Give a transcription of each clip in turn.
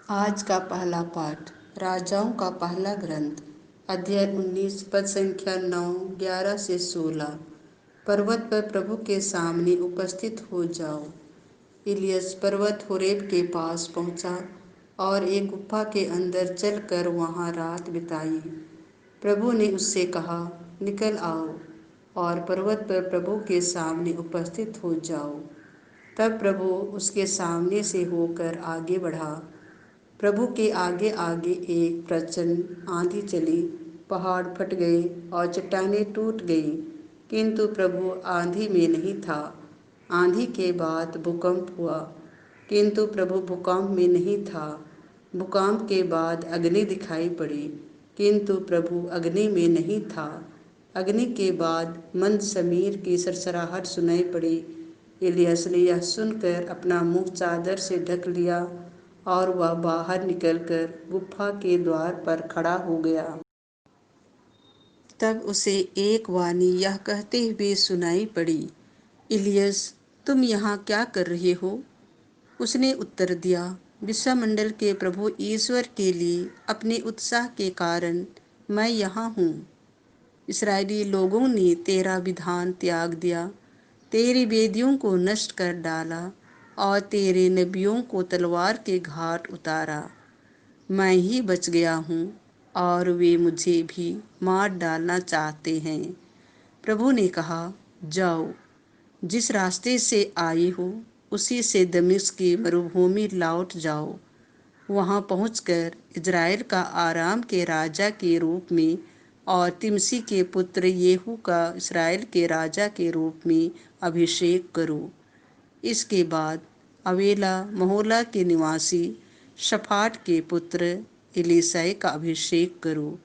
आज का पहला पाठ राजाओं का पहला ग्रंथ अध्याय 19 पद संख्या 9, 11 से 16। पर्वत पर प्रभु के सामने उपस्थित हो जाओ। इलियस पर्वत होरेब के पास पहुंचा और एक गुफा के अंदर चलकर वहां रात बिताई। प्रभु ने उससे कहा, निकल आओ और पर्वत पर प्रभु के सामने उपस्थित हो जाओ। तब प्रभु उसके सामने से होकर आगे बढ़ा। प्रभु के आगे आगे एक प्रचंड आंधी चली, पहाड़ फट गए और चट्टानें टूट गईं, किंतु प्रभु आंधी में नहीं था। आंधी के बाद भूकंप हुआ, किंतु प्रभु भूकंप में नहीं था। भूकंप के बाद अग्नि दिखाई पड़ी, किंतु प्रभु अग्नि में नहीं था। अग्नि के बाद मंद समीर की सरसराहट सुनाई पड़ी। इलियस ने यह सुनकर अपना मुंह चादर से ढक लिया और वह बाहर निकलकर गुफा के द्वार पर खड़ा हो गया। तब उसे एक वाणी यह कहते हुए सुनाई पड़ी, इलियस, तुम यहाँ क्या कर रहे हो? उसने उत्तर दिया, विश्वमंडल के प्रभु ईश्वर के लिए अपने उत्साह के कारण मैं यहाँ हूँ। इस्राएली लोगों ने तेरा विधान त्याग दिया, तेरी वेदियों को नष्ट कर डाला और तेरे नबियों को तलवार के घाट उतारा। मैं ही बच गया हूँ और वे मुझे भी मार डालना चाहते हैं। प्रभु ने कहा, जाओ, जिस रास्ते से आई हो उसी से दमिश्क की मरुभूमि लौट जाओ। वहां पहुंचकर इज़राइल का आराम के राजा के रूप में और तिमसी के पुत्र येहू का इस्राएल के राजा के रूप में अभिषेक करो। इसके बाद अवेला महोला के निवासी शफाट के पुत्र एलीसै का अभिषेक करो,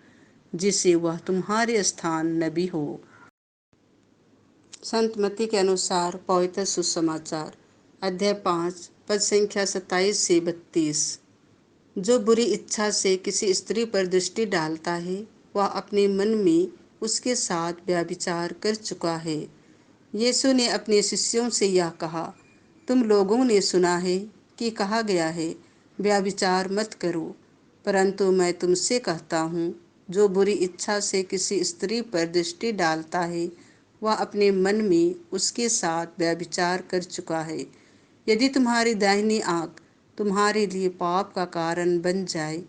जिससे वह तुम्हारे स्थान नबी हो। संत मत्ती के अनुसार पवित्र सुसमाचार अध्याय 5 पद संख्या 27 से 32। जो बुरी इच्छा से किसी स्त्री पर दृष्टि डालता है वह अपने मन में उसके साथ व्यभिचार कर चुका है। यीशु ने अपने शिष्यों से यह कहा, तुम लोगों ने सुना है कि कहा गया है, व्यभिचार मत करो, परंतु मैं तुमसे कहता हूँ, जो बुरी इच्छा से किसी स्त्री पर दृष्टि डालता है वह अपने मन में उसके साथ व्यभिचार कर चुका है। यदि तुम्हारी दाहिनी आँख तुम्हारे लिए पाप का कारण बन जाए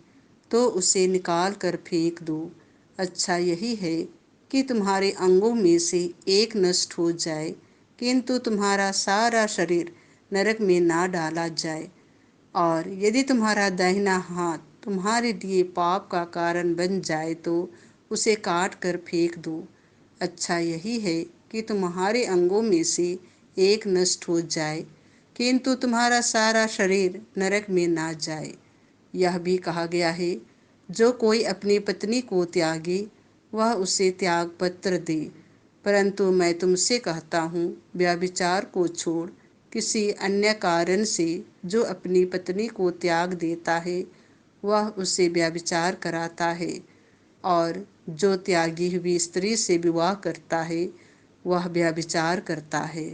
तो उसे निकाल कर फेंक दो। अच्छा यही है कि तुम्हारे अंगों में से एक नष्ट हो जाए, किंतु तुम्हारा सारा शरीर नरक में ना डाला जाए। और यदि तुम्हारा दाहिना हाथ तुम्हारे लिए पाप का कारण बन जाए तो उसे काट कर फेंक दो। अच्छा यही है कि तुम्हारे अंगों में से एक नष्ट हो जाए, किंतु तुम्हारा सारा शरीर नरक में ना जाए। यह भी कहा गया है, जो कोई अपनी पत्नी को त्यागे वह उसे त्याग पत्र दे। परंतु मैं तुमसे कहता हूँ, व्यभिचार को छोड़ किसी अन्य कारण से जो अपनी पत्नी को त्याग देता है वह उसे व्यभिचार कराता है, और जो त्यागी हुई स्त्री से विवाह करता है वह व्यभिचार करता है।